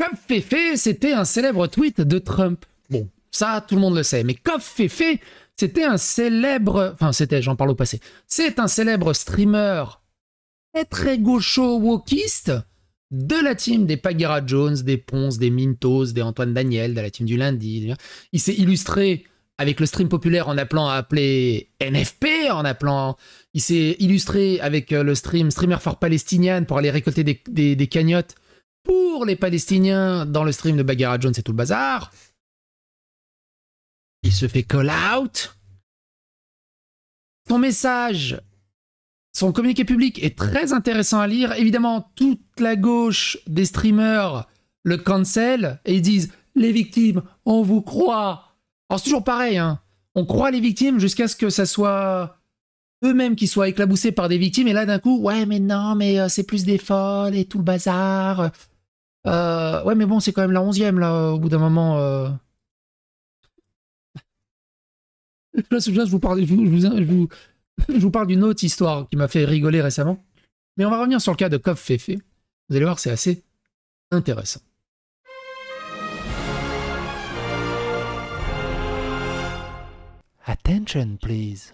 Covfefe, c'était un célèbre tweet de Trump. Bon, ça, tout le monde le sait. Mais Covfefe, c'était un célèbre... Enfin, c'était, j'en parle au passé. C'est un célèbre streamer très gaucho-wokiste de la team des Pagera Jones, des Ponce, des Mintos, des Antoine Daniel, de la team du lundi. Il s'est illustré avec le stream populaire en appelant à appeler NFP, il s'est illustré avec le Streamer for Palestinian pour aller récolter des cagnottes pour les Palestiniens dans le stream de Bagheera Jones et tout le bazar. Il se fait call out. Son message, son communiqué public est très intéressant à lire. Évidemment, toute la gauche des streamers le cancel et ils disent « Les victimes, on vous croit ». Alors c'est toujours pareil, hein. On croit les victimes jusqu'à ce que ça soit eux-mêmes qui soient éclaboussés par des victimes. Et là, d'un coup, ouais, mais non, mais c'est plus des folles et tout le bazar. Ouais, mais bon, c'est quand même la 11e, là, au bout d'un moment. Là, je vous parle d'une autre histoire qui m'a fait rigoler récemment. Mais on va revenir sur le cas de Covfefe. Vous allez voir, c'est assez intéressant. Attention, please.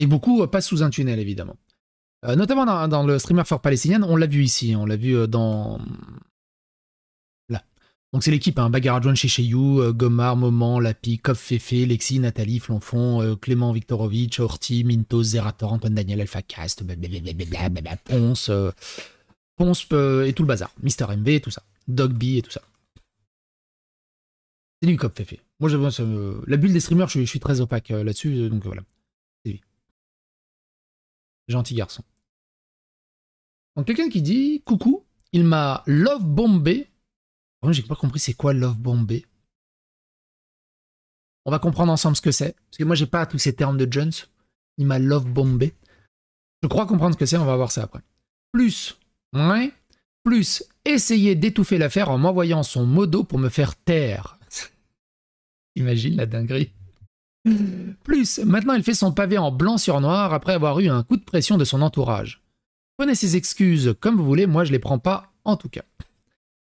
Et beaucoup passent sous un tunnel, évidemment. Notamment dans le Streamer for Palestinian, on l'a vu ici, on l'a vu dans... Là. Donc c'est l'équipe, hein, Bagheera Jones, Cheshayou, Gomar, Moment, Lapi, Covfefe, Lexi, Nathalie, Flonfon, Clément Viktorovitch, Horty, Mintos, Zerator, Antoine Daniel, AlphaCast, Ponce, Ponce et tout le bazar. Mister MV et tout ça. Dogby et tout ça. C'est lui Covfefe. Moi, la bulle des streamers, je suis très opaque là-dessus, donc voilà. C'est lui. Gentil garçon. Donc quelqu'un qui dit « Coucou, il m'a love bombé ». Moi, j'ai pas compris c'est quoi love bombé. On va comprendre ensemble ce que c'est. Parce que moi, j'ai pas tous ces termes de Jones. Il m'a love bombé. Je crois comprendre ce que c'est, on va voir ça après. Plus, ouais, plus essayer d'étouffer l'affaire en m'envoyant son modo pour me faire taire. Imagine la dinguerie. Plus, maintenant il fait son pavé en blanc sur noir après avoir eu un coup de pression de son entourage. Prenez ses excuses comme vous voulez, moi je les prends pas en tout cas.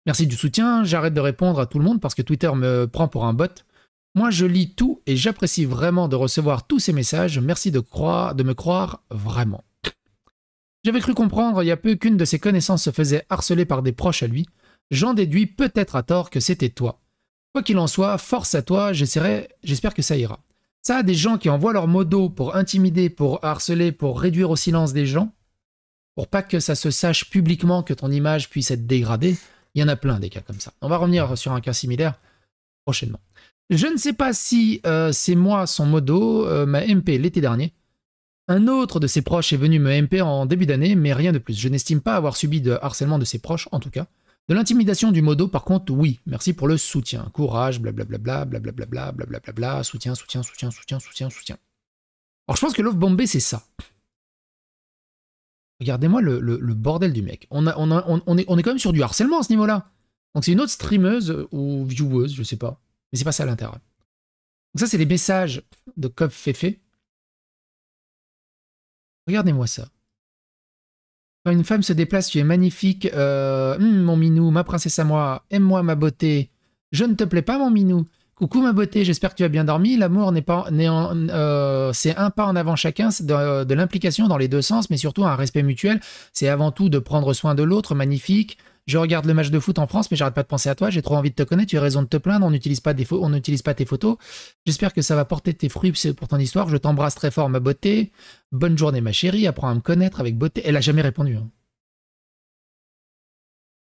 Merci du soutien, j'arrête de répondre à tout le monde parce que Twitter me prend pour un bot. Moi je lis tout et j'apprécie vraiment de recevoir tous ces messages, merci de me croire vraiment. J'avais cru comprendre il y a peu qu'une de ses connaissances se faisait harceler par des proches à lui. J'en déduis peut-être à tort que c'était toi. Quoi qu'il en soit, force à toi, j'espère que ça ira. Ça, des gens qui envoient leur modo pour intimider, pour harceler, pour réduire au silence des gens, pour pas que ça se sache publiquement que ton image puisse être dégradée, il y en a plein des cas comme ça. On va revenir sur un cas similaire prochainement. Je ne sais pas si c'est moi son modo, m'a MP l'été dernier. Un autre de ses proches est venu me MP en début d'année, mais rien de plus. Je n'estime pas avoir subi de harcèlement de ses proches, en tout cas. De l'intimidation du modo, par contre, oui. Merci pour le soutien. Courage, blablabla, blablabla, blablabla, soutien, soutien, soutien, soutien, soutien, soutien. Alors, je pense que Love Bombay, c'est ça. Regardez-moi le bordel du mec. On est quand même sur du harcèlement à ce niveau-là. Donc, c'est une autre streameuse ou vieweuse, je sais pas. Mais c'est pas ça à l'intérieur. Donc, ça, c'est les messages de Covfefe. Regardez-moi ça. Quand une femme se déplace, tu es magnifique. Mon minou, ma princesse à moi, aime-moi ma beauté. Je ne te plais pas, mon minou. Coucou ma beauté, j'espère que tu as bien dormi. L'amour c'est un pas en avant chacun, c'est de l'implication dans les deux sens, mais surtout un respect mutuel. C'est avant tout de prendre soin de l'autre, magnifique. Je regarde le match de foot en France, mais j'arrête pas de penser à toi. J'ai trop envie de te connaître, tu as raison de te plaindre, on n'utilise pas tes photos. J'espère que ça va porter tes fruits pour ton histoire. Je t'embrasse très fort, ma beauté. Bonne journée, ma chérie. Apprends à me connaître avec beauté. Elle a jamais répondu. Hein.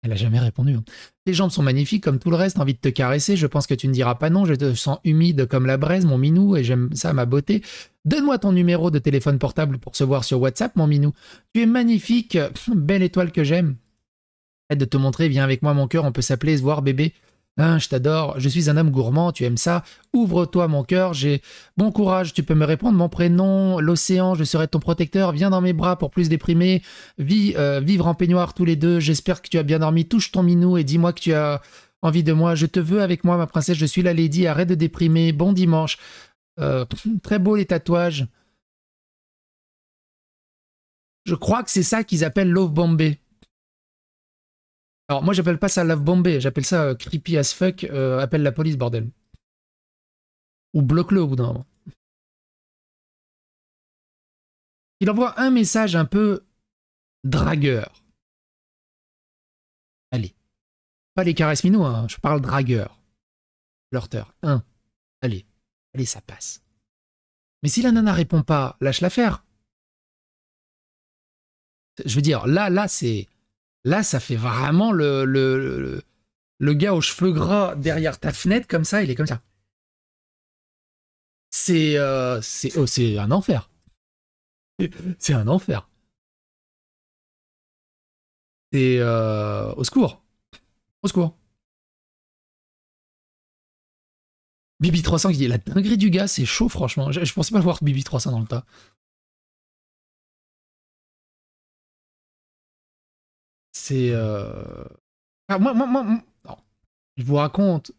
Elle a jamais répondu. Hein. Tes jambes sont magnifiques comme tout le reste. Envie de te caresser. Je pense que tu ne diras pas non. Je te sens humide comme la braise, mon minou, et j'aime ça, ma beauté. Donne-moi ton numéro de téléphone portable pour se voir sur WhatsApp, mon minou. Tu es magnifique. Belle étoile que j'aime. De te montrer, viens avec moi mon cœur, on peut s'appeler et se voir bébé. Hein, je t'adore, je suis un homme gourmand, tu aimes ça. Ouvre-toi mon cœur, j'ai bon courage, tu peux me répondre, mon prénom, l'océan, je serai ton protecteur, viens dans mes bras pour plus déprimer, vivre en peignoir tous les deux, j'espère que tu as bien dormi, touche ton minou et dis-moi que tu as envie de moi, je te veux avec moi ma princesse, je suis la lady, arrête de déprimer, bon dimanche. Très beau les tatouages. Je crois que c'est ça qu'ils appellent Love Bombay. Alors moi j'appelle pas ça love bombé, j'appelle ça creepy as fuck, appelle la police bordel. Ou bloque-le au bout d'un moment. Il envoie un message un peu dragueur. Allez. Pas les caresses minous, hein, je parle dragueur. Flirteur. Allez. Allez, ça passe. Mais si la nana répond pas, lâche l'affaire. Je veux dire, là, c'est... Là, ça fait vraiment le gars aux cheveux gras derrière ta fenêtre, comme ça, il est comme ça. C'est un enfer. C'est un enfer. C'est... au secours. Au secours. Bibi 300 qui dit la dinguerie du gars, c'est chaud, franchement. Je pensais pas voir Bibi 300 dans le tas. C'est... Ah, moi... Non. Je vous raconte...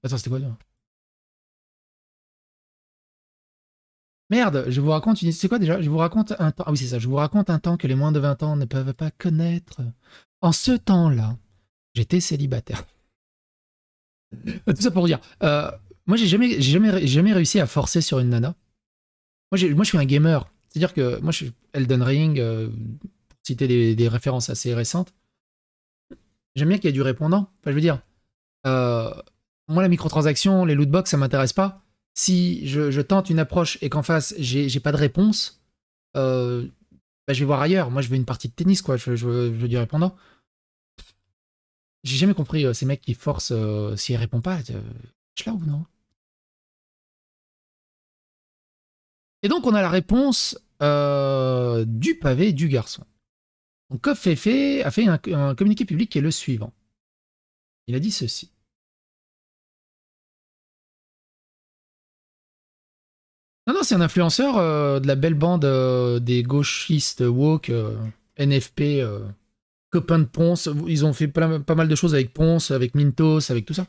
Attends, c'était quoi, là? Merde, je vous raconte... C'est quoi, déjà? Je vous raconte un temps... Ah oui, c'est ça. Je vous raconte un temps que les moins de 20 ans ne peuvent pas connaître. En ce temps-là, j'étais célibataire. Tout ça pour dire... moi, j'ai jamais réussi à forcer sur une nana. Moi, je suis un gamer. C'est-à-dire que moi, je suis Elden Ring, pour citer des références assez récentes. J'aime bien qu'il y ait du répondant. Enfin, je veux dire, moi, la microtransaction, les lootbox, ça m'intéresse pas. Si je tente une approche et qu'en face, j'ai pas de réponse, bah, je vais voir ailleurs. Moi, je veux une partie de tennis, quoi. Je veux du répondant. J'ai jamais compris ces mecs qui forcent s'il répond pas. Je là ou non? Et donc, on a la réponse du pavé du garçon. Donc, Koffefe a fait un communiqué public qui est le suivant. Il a dit ceci. Non, c'est un influenceur de la belle bande des gauchistes woke, NFP, copains de Ponce. Ils ont fait pas mal de choses avec Ponce, avec Mintos, avec tout ça.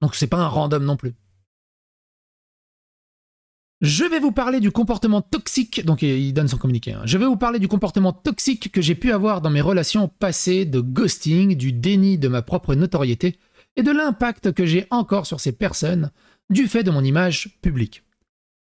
Donc, c'est pas un random non plus. Je vais vous parler du comportement toxique, donc il donne son communiqué, hein. Je vais vous parler du comportement toxique que j'ai pu avoir dans mes relations passées, de ghosting, du déni de ma propre notoriété et de l'impact que j'ai encore sur ces personnes du fait de mon image publique.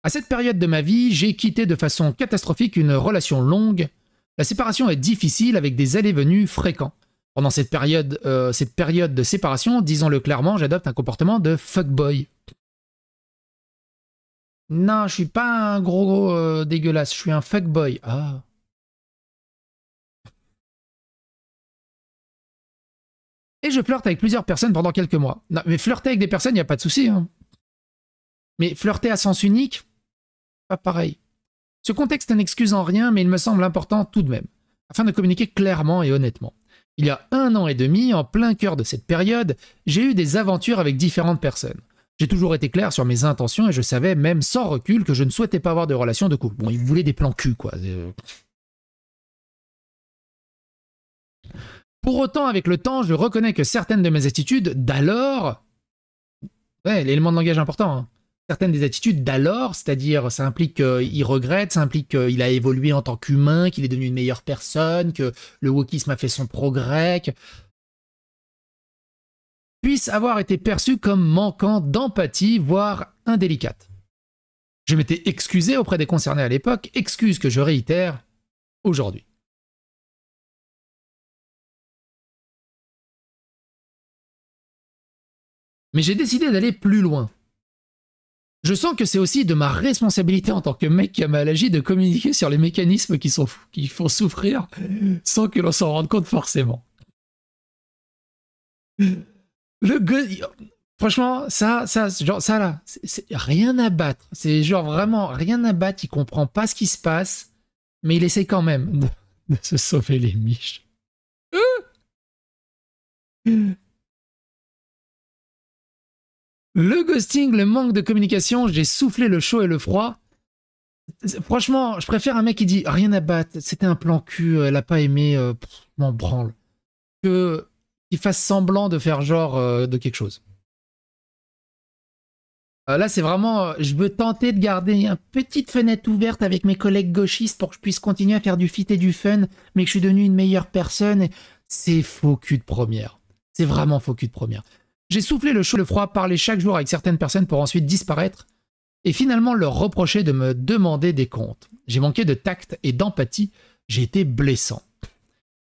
À cette période de ma vie, j'ai quitté de façon catastrophique une relation longue. La séparation est difficile avec des allées-venues fréquents. Pendant cette période de séparation, disons-le clairement, j'adopte un comportement de fuckboy. Non, je suis pas un gros dégueulasse, je suis un fuckboy. Ah. Et je flirte avec plusieurs personnes pendant quelques mois. Non, mais flirter avec des personnes, il n'y a pas de souci, hein. Mais flirter à sens unique, pas pareil. Ce contexte n'excuse en rien, mais il me semble important tout de même, afin de communiquer clairement et honnêtement. Il y a 1 an et demi, en plein cœur de cette période, j'ai eu des aventures avec différentes personnes. J'ai toujours été clair sur mes intentions et je savais, même sans recul, que je ne souhaitais pas avoir de relation de couple. Bon, il voulait des plans cul, quoi. Pour autant, avec le temps, je reconnais que certaines de mes attitudes d'alors... Ouais, l'élément de langage important, hein. Certaines des attitudes d'alors, c'est-à-dire ça implique qu'il regrette, ça implique qu'il a évolué en tant qu'humain, qu'il est devenu une meilleure personne, que le wokisme a fait son progrès, puissent avoir été perçues comme manquant d'empathie, voire indélicates. Je m'étais excusé auprès des concernés à l'époque, excuse que je réitère aujourd'hui. Mais j'ai décidé d'aller plus loin. Je sens que c'est aussi de ma responsabilité en tant que mec qui a mal agi de communiquer sur les mécanismes qui font souffrir sans que l'on s'en rende compte forcément. Le gars, franchement, ça là, c'est rien à battre. C'est genre vraiment rien à battre. Il comprend pas ce qui se passe, mais il essaie quand même de se sauver les miches. Le ghosting, le manque de communication, j'ai soufflé le chaud et le froid. Franchement, je préfère un mec qui dit rien à battre, c'était un plan cul, elle a pas aimé, m'en branle, que qu'il fasse semblant de faire genre de quelque chose. Là, c'est vraiment... je veux tenter de garder une petite fenêtre ouverte avec mes collègues gauchistes pour que je puisse continuer à faire du fit et du fun, mais que je suis devenu une meilleure personne. Et c'est faux cul de première. C'est vraiment faux cul de première. J'ai soufflé le chaud et le froid, parlé chaque jour avec certaines personnes pour ensuite disparaître et finalement leur reprocher de me demander des comptes. J'ai manqué de tact et d'empathie. J'ai été blessant.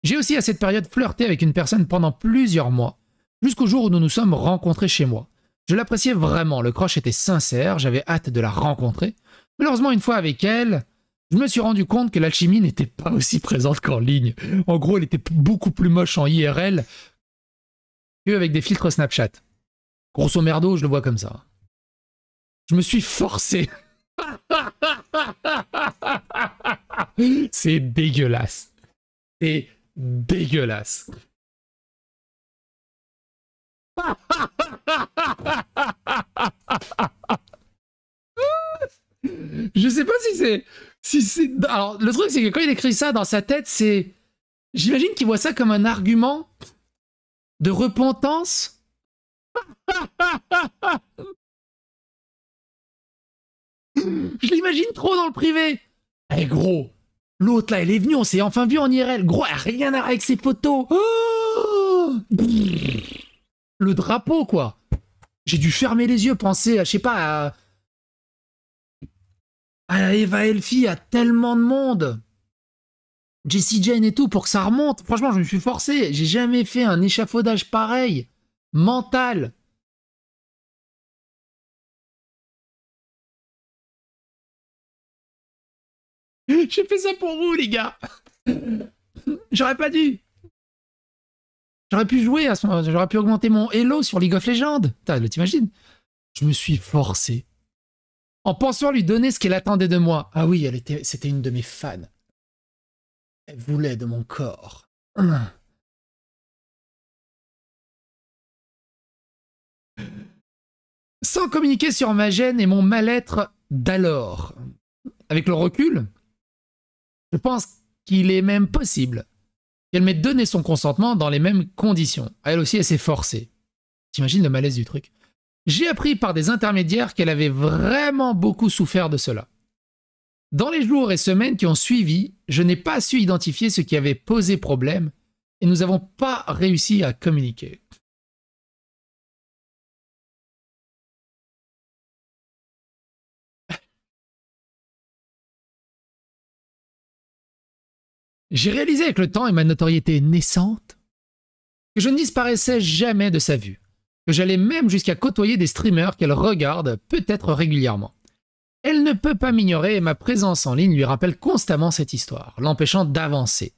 J'ai aussi à cette période flirté avec une personne pendant plusieurs mois, jusqu'au jour où nous nous sommes rencontrés chez moi. Je l'appréciais vraiment, le crush était sincère, j'avais hâte de la rencontrer. Malheureusement, une fois avec elle, je me suis rendu compte que l'alchimie n'était pas aussi présente qu'en ligne. En gros, elle était beaucoup plus moche en IRL qu'avec des filtres Snapchat. Grosso merdo, je le vois comme ça. Je me suis forcé. C'est dégueulasse. C'est dégueulasse. Je sais pas si c'est... Alors, le truc, c'est que quand il écrit ça dans sa tête, c'est... J'imagine qu'il voit ça comme un argument de repentance. Je l'imagine trop dans le privé. Eh gros, l'autre là, elle est venue, on s'est enfin vu en IRL. Gros, elle a rien à voir avec ses photos. Oh, le drapeau, quoi. J'ai dû fermer les yeux, penser à, je sais pas, à Eva Elfie, à tellement de monde. Jessie Jane et tout, pour que ça remonte. Franchement, je me suis forcé. J'ai jamais fait un échafaudage pareil. Mental. J'ai fait ça pour vous, les gars. J'aurais pas dû. J'aurais pu jouer à ce moment. J'aurais pu augmenter mon Elo sur League of Legends. T'imagines? Je me suis forcé. En pensant lui donner ce qu'elle attendait de moi. Ah oui, c'était une de mes fans. Elle voulait de mon corps. Sans communiquer sur ma gêne et mon mal-être d'alors. Avec le recul, je pense qu'il est même possible qu'elle m'ait donné son consentement dans les mêmes conditions. Elle aussi, elle s'est forcée. T'imagines le malaise du truc? J'ai appris par des intermédiaires qu'elle avait vraiment beaucoup souffert de cela. Dans les jours et semaines qui ont suivi, je n'ai pas su identifier ce qui avait posé problème et nous n'avons pas réussi à communiquer. J'ai réalisé avec le temps et ma notoriété naissante que je ne disparaissais jamais de sa vue, que j'allais même jusqu'à côtoyer des streamers qu'elle regarde peut-être régulièrement. Elle ne peut pas m'ignorer et ma présence en ligne lui rappelle constamment cette histoire, l'empêchant d'avancer.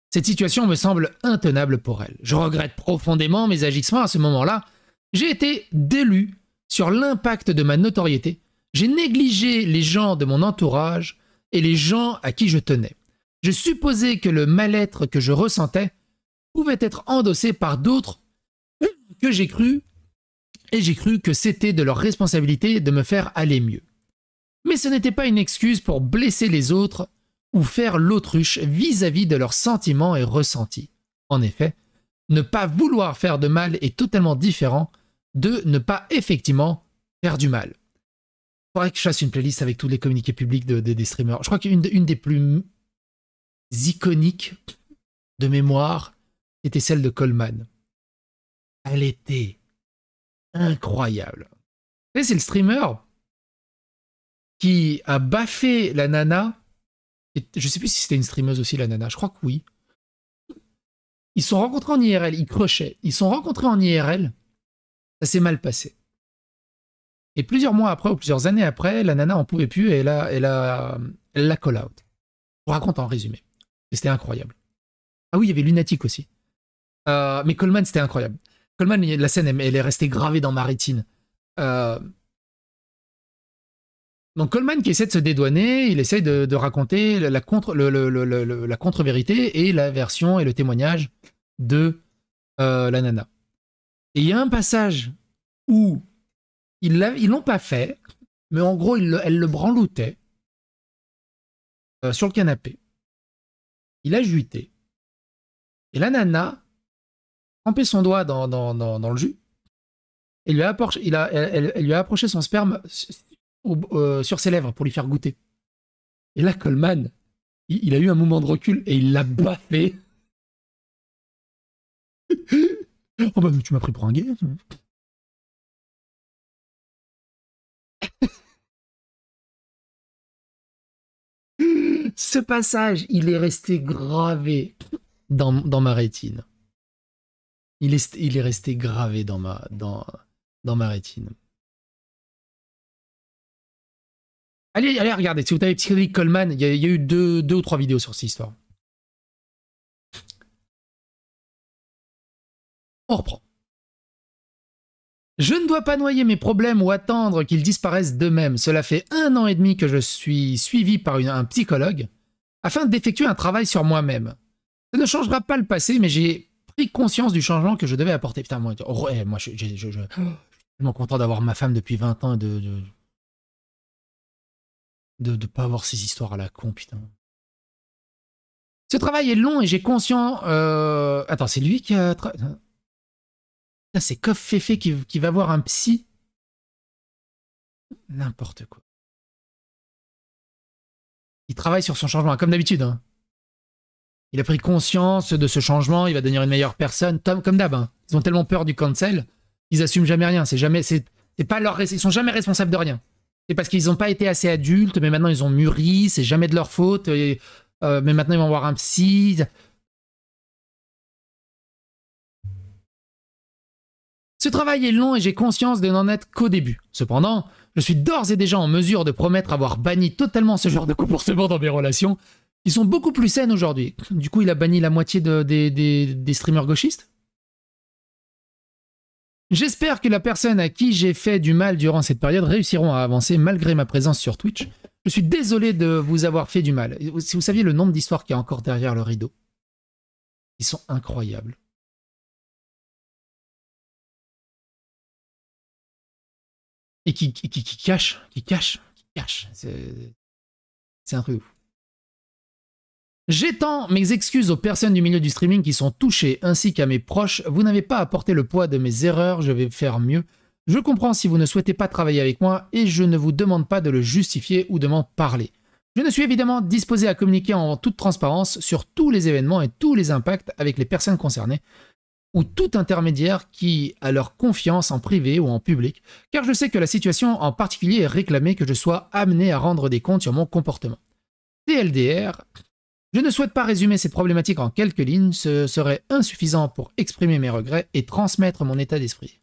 Cette situation me semble intenable pour elle. Je regrette profondément mes agissements à ce moment-là. J'ai été délu sur l'impact de ma notoriété. J'ai négligé les gens de mon entourage et les gens à qui je tenais. Je supposais que le mal-être que je ressentais pouvait être endossé par d'autres que j'ai cru, et j'ai cru que c'était de leur responsabilité de me faire aller mieux. Mais ce n'était pas une excuse pour blesser les autres ou faire l'autruche vis-à-vis de leurs sentiments et ressentis. En effet, ne pas vouloir faire de mal est totalement différent de ne pas effectivement faire du mal. Il faudrait que je fasse une playlist avec tous les communiqués publics des streamers. Je crois qu'une des plus iconiques de mémoire était celle de Coleman. Elle était incroyable. Vous savez, c'est le streamer qui a baffé la nana. Je sais plus si c'était une streameuse aussi, la nana. Je crois que oui. Ils se sont rencontrés en IRL. Ils crushaient. Ils se sont rencontrés en IRL. Ça s'est mal passé. Et plusieurs mois après, ou plusieurs années après, la nana en pouvait plus et elle l'a call out. Je vous raconte en résumé. Et c'était incroyable. Ah oui, il y avait Lunatic aussi. Mais Coleman, c'était incroyable. Coleman, la scène, elle est restée gravée dans ma rétine. Donc Coleman qui essaie de se dédouaner, il essaie de raconter la contre-vérité et la version et le témoignage de la nana. Et il y a un passage où ils l'ont pas fait, mais en gros, elle le branloutait sur le canapé. Il a juité. Et la nana trempait son doigt dans le jus et lui a elle lui a approché son sperme sur ses lèvres pour lui faire goûter. Et là, Coleman, il a eu un moment de recul et il l'a baffé. Oh bah tu m'as pris pour un gay. Ce passage, il est resté gravé dans ma rétine. Il est resté gravé dans ma rétine. Allez, regardez, si vous avez psychologique Coleman, il y a eu deux ou trois vidéos sur cette histoire. On reprend. Je ne dois pas noyer mes problèmes ou attendre qu'ils disparaissent d'eux-mêmes. Cela fait 1 an et demi que je suis suivi par un psychologue afin d'effectuer un travail sur moi-même. Ça ne changera pas le passé, mais j'ai pris conscience du changement que je devais apporter. Putain, moi je suis tellement content d'avoir ma femme depuis 20 ans et de pas avoir ces histoires à la con, putain. Ce travail est long et j'ai conscience... Attends, c'est lui qui a... C'est Kof Féfé qui va voir un psy. N'importe quoi. Il travaille sur son changement, comme d'habitude. Hein. Il a pris conscience de ce changement, il va devenir une meilleure personne, comme d'hab. Hein. Ils ont tellement peur du cancel, ils assument jamais rien. C'est pas ils sont jamais responsables de rien. C'est parce qu'ils n'ont pas été assez adultes, mais maintenant ils ont mûri, c'est jamais de leur faute. Mais maintenant ils vont voir un psy. Ce travail est long et j'ai conscience de n'en être qu'au début. Cependant, je suis d'ores et déjà en mesure de promettre avoir banni totalement ce genre de comportement dans mes relations, qui sont beaucoup plus saines aujourd'hui. Du coup, il a banni la moitié des streamers gauchistes. J'espère que la personne à qui j'ai fait du mal durant cette période réussiront à avancer malgré ma présence sur Twitch. Je suis désolé de vous avoir fait du mal. Si vous saviez le nombre d'histoires qu'il y a encore derrière le rideau, ils sont incroyables. Et qui cache. C'est un truc ouf. J'étends mes excuses aux personnes du milieu du streaming qui sont touchées, ainsi qu'à mes proches. Vous n'avez pas apporté le poids de mes erreurs, je vais faire mieux. Je comprends si vous ne souhaitez pas travailler avec moi, et je ne vous demande pas de le justifier ou de m'en parler. Je ne suis évidemment disposé à communiquer en toute transparence sur tous les événements et tous les impacts avec les personnes concernées, ou tout intermédiaire qui a leur confiance en privé ou en public, car je sais que la situation en particulier est réclamée que je sois amené à rendre des comptes sur mon comportement. TLDR, je ne souhaite pas résumer cette problématique en quelques lignes, ce serait insuffisant pour exprimer mes regrets et transmettre mon état d'esprit.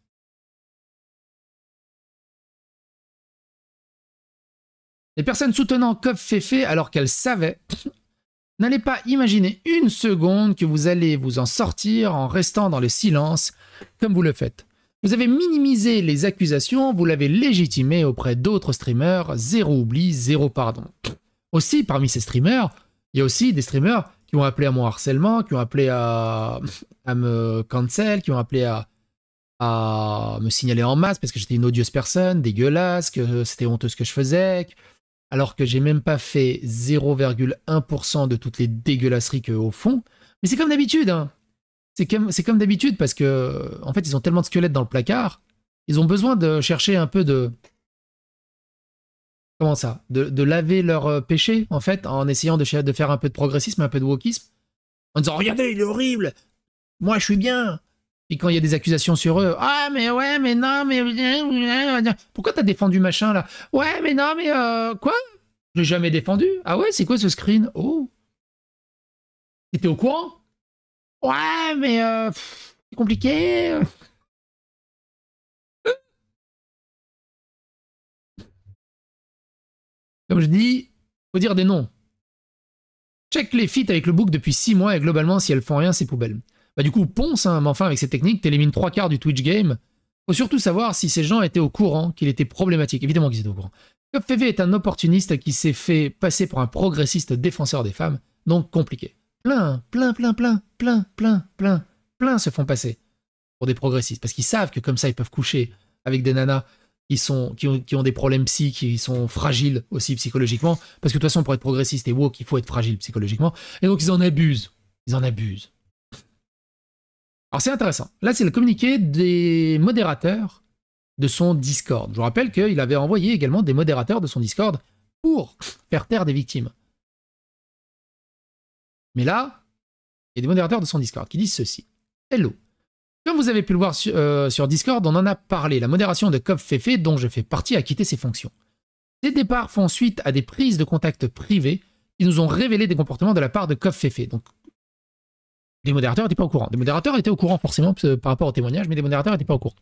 Les personnes soutenant Kof Féfé alors qu'elles savaient n'allez pas imaginer une seconde que vous allez vous en sortir en restant dans le silence comme vous le faites. Vous avez minimisé les accusations, vous l'avez légitimé auprès d'autres streamers, zéro oubli, zéro pardon. Aussi, parmi ces streamers, il y a aussi des streamers qui ont appelé à mon harcèlement, qui ont appelé à me cancel, qui ont appelé à me signaler en masse parce que j'étais une odieuse personne, dégueulasse, que c'était honteux ce que je faisais, alors que j'ai même pas fait 0,1% de toutes les dégueulasseries qu'au fond. Mais c'est comme d'habitude, hein. C'est comme d'habitude parce que, en fait, ils ont tellement de squelettes dans le placard, ils ont besoin de chercher un peu de... Comment ça? De laver leurs péchés, en fait, en essayant de faire un peu de progressisme, un peu de wokisme, en disant « Regardez, il est horrible! Moi, je suis bien !» Puis quand il y a des accusations sur eux, « Ah, mais ouais, mais non, mais... Pourquoi t'as défendu machin, là? Ouais, mais non, mais... Quoi? Je l'ai jamais défendu. Ah ouais, c'est quoi ce screen? Oh. T'étais au courant? Ouais, mais... c'est compliqué. » Comme je dis, faut dire des noms. Check les feats avec le book depuis 6 mois et globalement, si elles font rien, c'est poubelle. Bah du coup, ponce, hein, mais enfin, avec cette technique, t'élimines 3/4 du Twitch game. Faut surtout savoir si ces gens étaient au courant qu'il était problématique. Évidemment qu'ils étaient au courant. Kof Féfé est un opportuniste qui s'est fait passer pour un progressiste défenseur des femmes, donc compliqué. Plein se font passer pour des progressistes, parce qu'ils savent que comme ça, ils peuvent coucher avec des nanas qui ont des problèmes psy, qui sont fragiles aussi psychologiquement, parce que de toute façon, pour être progressiste et woke, il faut être fragile psychologiquement, et donc ils en abusent. Ils en abusent. Alors c'est intéressant. Là, c'est le communiqué des modérateurs de son Discord. Je vous rappelle qu'il avait envoyé également des modérateurs de son Discord pour faire taire des victimes. Mais là, il y a des modérateurs de son Discord qui disent ceci. Hello. Comme vous avez pu le voir sur Discord, on en a parlé. La modération de Covfefe, dont je fais partie, a quitté ses fonctions. Ces départs font suite à des prises de contact privées qui nous ont révélé des comportements de la part de Covfefe. Donc, des modérateurs n'étaient pas au courant. Des modérateurs étaient au courant forcément par rapport au témoignage, mais des modérateurs n'étaient pas au courant.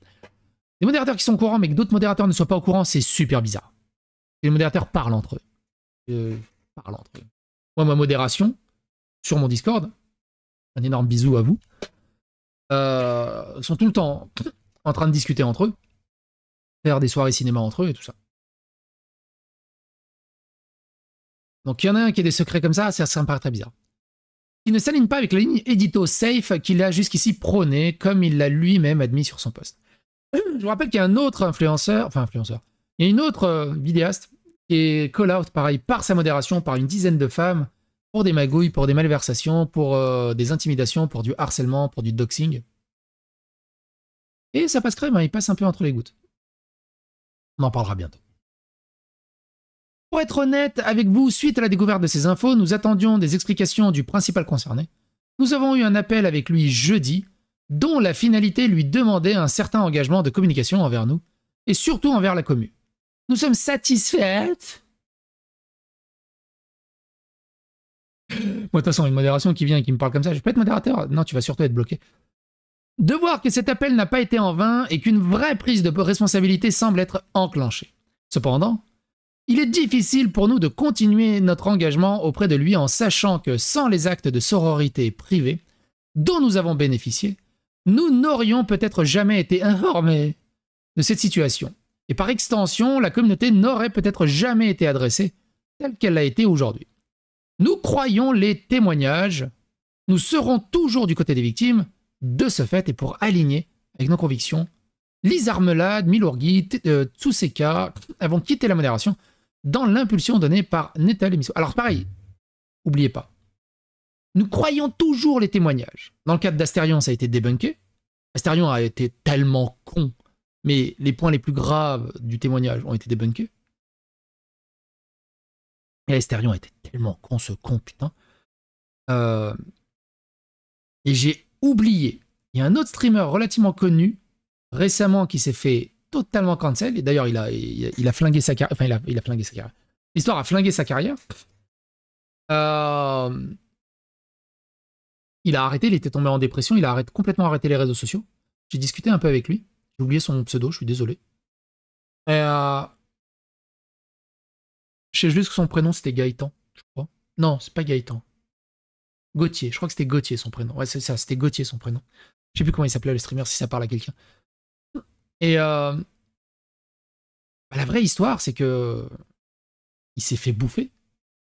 Des modérateurs qui sont au courant, mais que d'autres modérateurs ne soient pas au courant, c'est super bizarre. Les modérateurs parlent entre eux. Moi, ma modération, sur mon Discord, un énorme bisou à vous, sont tout le temps en train de discuter entre eux, faire des soirées cinéma entre eux et tout ça. Donc il y en a un qui a des secrets comme ça me paraît très bizarre. Il ne s'aligne pas avec la ligne édito safe qu'il a jusqu'ici prônée, comme il l'a lui-même admis sur son post. Je vous rappelle qu'il y a un autre influenceur, il y a une autre vidéaste qui est call-out, pareil, par sa modération, par une dizaine de femmes, pour des magouilles, pour des malversations, pour des intimidations, pour du harcèlement, pour du doxing. Et ça passe crème, hein, il passe un peu entre les gouttes. On en parlera bientôt. Pour être honnête avec vous, suite à la découverte de ces infos, nous attendions des explications du principal concerné. Nous avons eu un appel avec lui jeudi, dont la finalité lui demandait un certain engagement de communication envers nous, et surtout envers la commune. Nous sommes satisfaits. Moi, de toute façon, une modération qui vient et qui me parle comme ça, je peux être modérateur? Non, tu vas surtout être bloqué. De voir que cet appel n'a pas été en vain et qu'une vraie prise de responsabilité semble être enclenchée. Cependant, il est difficile pour nous de continuer notre engagement auprès de lui en sachant que sans les actes de sororité privés dont nous avons bénéficié, nous n'aurions peut-être jamais été informés de cette situation. Et par extension, la communauté n'aurait peut-être jamais été adressée telle qu'elle l'a été aujourd'hui. Nous croyons les témoignages, nous serons toujours du côté des victimes, de ce fait et pour aligner avec nos convictions, Lise Armelade, Milorgui, Tsuseka avons quitté la modération dans l'impulsion donnée par Netal et Miso. Alors pareil, n'oubliez pas, nous croyons toujours les témoignages. Dans le cas d'Asterion, ça a été débunké. Asterion a été tellement con, mais les points les plus graves du témoignage ont été débunkés. Et Asterion a été tellement con, ce con, putain. Et j'ai oublié. Il y a un autre streamer relativement connu, récemment, qui s'est fait totalement cancel. Et d'ailleurs, il a flingué sa carrière. Enfin, il a flingué sa carrière. L'histoire a flingué sa carrière. Il a arrêté, il était tombé en dépression, il a complètement arrêté les réseaux sociaux. J'ai discuté un peu avec lui. J'ai oublié son pseudo, je suis désolé. Je sais juste que son prénom c'était Gaëtan, je crois. Non, c'est pas Gaëtan. Gauthier, je crois que c'était Gauthier son prénom. Ouais, c'est ça, c'était Gauthier son prénom. Je sais plus comment il s'appelait le streamer, si ça parle à quelqu'un. Et la vraie histoire, c'est que il s'est fait bouffer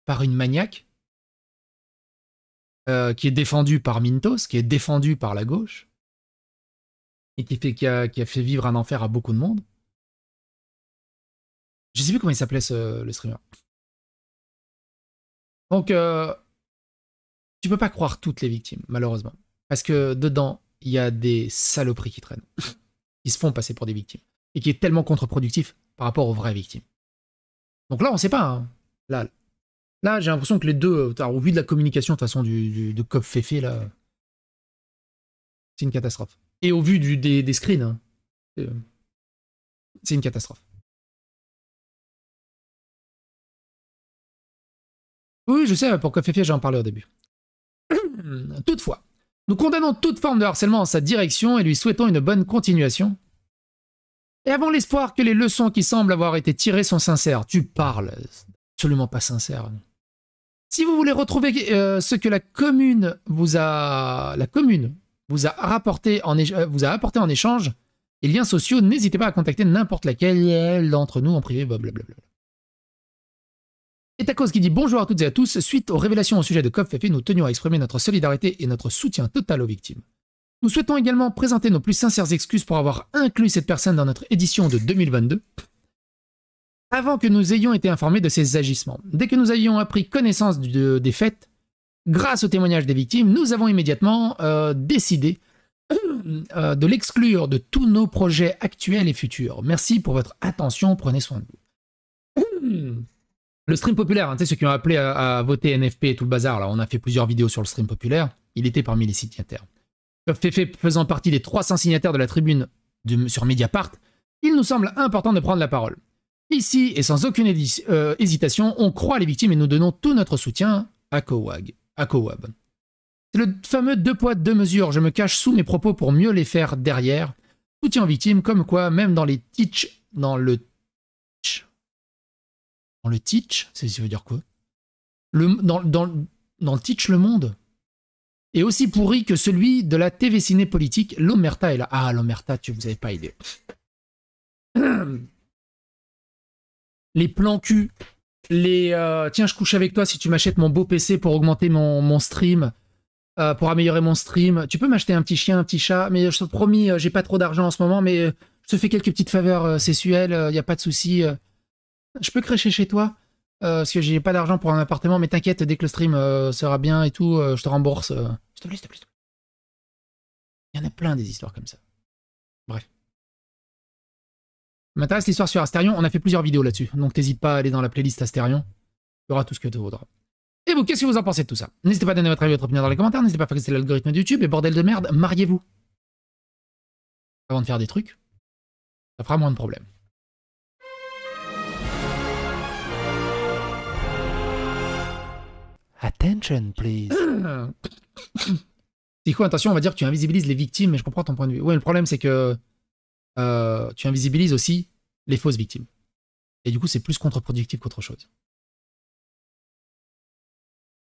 par une maniaque qui est défendue par Mintos, qui est défendue par la gauche, et qui a fait vivre un enfer à beaucoup de monde. Je sais plus comment il s'appelait le streamer. Donc, tu peux pas croire toutes les victimes, malheureusement. Parce que dedans, il y a des saloperies qui traînent, qui se font passer pour des victimes, et qui est tellement contre-productif par rapport aux vraies victimes. Donc là, on sait pas. Hein. Là j'ai l'impression que les deux, au vu de la communication, de toute façon, de Covfefe, là, c'est une catastrophe. Et au vu des screens, hein, c'est une catastrophe. Oui, je sais, pour Covfefe, j'en parlais au début. Toutefois, nous condamnons toute forme de harcèlement en sa direction et lui souhaitons une bonne continuation. Et avons l'espoir que les leçons qui semblent avoir été tirées sont sincères. Tu parles, absolument pas sincère. Si vous voulez retrouver ce que la commune vous a apporté en échange, et liens sociaux, n'hésitez pas à contacter n'importe laquelle d'entre nous en privé, blablabla. Et Tacos qui dit bonjour à toutes et à tous. Suite aux révélations au sujet de Covfefe, nous tenions à exprimer notre solidarité et notre soutien total aux victimes. Nous souhaitons également présenter nos plus sincères excuses pour avoir inclus cette personne dans notre édition de 2022, avant que nous ayons été informés de ses agissements. Dès que nous avions appris connaissance des faits, grâce au témoignage des victimes, nous avons immédiatement décidé de l'exclure de tous nos projets actuels et futurs. Merci pour votre attention, prenez soin de vous. Le stream populaire, hein, tu sais, ceux qui ont appelé à voter NFP et tout le bazar, là, on a fait plusieurs vidéos sur le stream populaire, il était parmi les signataires. Fefe faisant partie des 300 signataires de la tribune sur Mediapart, il nous semble important de prendre la parole. Ici, et sans aucune hésitation, on croit les victimes et nous donnons tout notre soutien à Kowab. C'est le fameux 2 poids 2 mesures, je me cache sous mes propos pour mieux les faire derrière. Soutien aux victimes, comme quoi, même dans les teach, dans le teach, ça veut dire quoi? Dans le teach le monde est aussi pourri que celui de la TV ciné politique. L'Omerta est là. Ah, l'Omerta, vous n'avez pas idée. Les plans cul, les tiens, je couche avec toi si tu m'achètes mon beau PC pour augmenter mon stream, pour améliorer mon stream. Tu peux m'acheter un petit chien, un petit chat, mais je te promis, j'ai pas trop d'argent en ce moment, mais je te fais quelques petites faveurs sexuelles, y a pas de souci. Je peux crêcher chez toi, parce que j'ai pas d'argent pour un appartement, mais t'inquiète, dès que le stream sera bien et tout, je te rembourse. S'il te plaît, s'il te plaît, s'il te plaît. Il y en a plein des histoires comme ça. Bref. M'intéresse l'histoire sur Astérion, on a fait plusieurs vidéos là-dessus, donc t'hésites pas à aller dans la playlist Astérion, il y aura tout ce que tu voudras. Et vous, qu'est-ce que vous en pensez de tout ça? N'hésitez pas à donner votre avis et votre opinion dans les commentaires, n'hésitez pas à faire casser l'algorithme de YouTube, et bordel de merde, mariez-vous. Avant de faire des trucs, ça fera moins de problèmes. Attention, please. C'est quoi, attention, on va dire que tu invisibilises les victimes, mais je comprends ton point de vue. Ouais, le problème, c'est que tu invisibilises aussi les fausses victimes. Et du coup, c'est plus contre-productif qu'autre chose.